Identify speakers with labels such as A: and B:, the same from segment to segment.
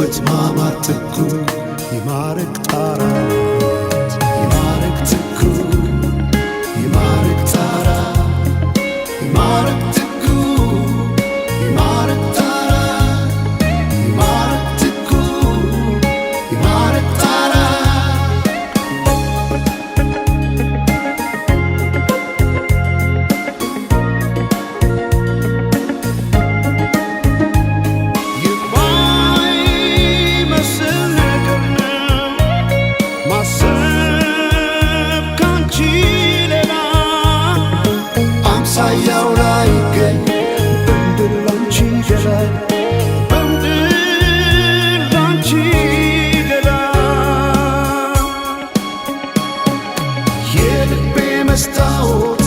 A: የውበት ማማር ትኩ ይማርክ ጣራ ይማርክ ትኩ ይማርክ ጣራ ይማርክ ትኩ ይማርክ ጣራ ይማርክ ትኩ ይማርክ ጣራ ሳያው ላይ ገኝ በምድር ላንቺ ገላ በምድር ላንቺ ገላ የልቤ መስታወት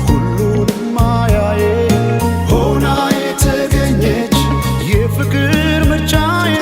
A: ሁሉንም ማያዬ ሆና የተገኘች የፍቅር ምርጫዬ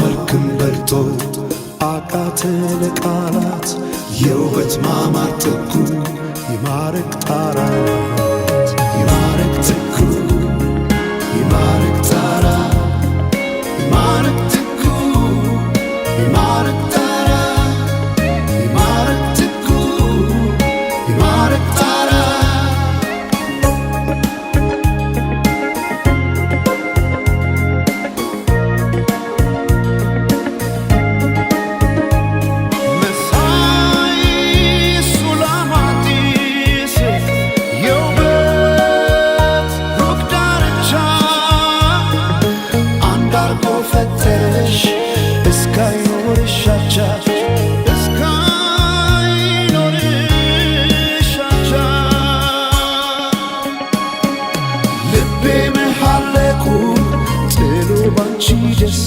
A: መልክም በልጦ አቃተ ለቃላት የውበት ማማር ትኩ ይማርክ ጣራ ይማርክ ትኩ ይማርክ ጣራ ይማርክ ትኩ ይማርክ ጣራ ይማርክ ትኩ ይማርክ ጣራ ልቤ መሐለኩ ጥሉ ባንቺ ደሴ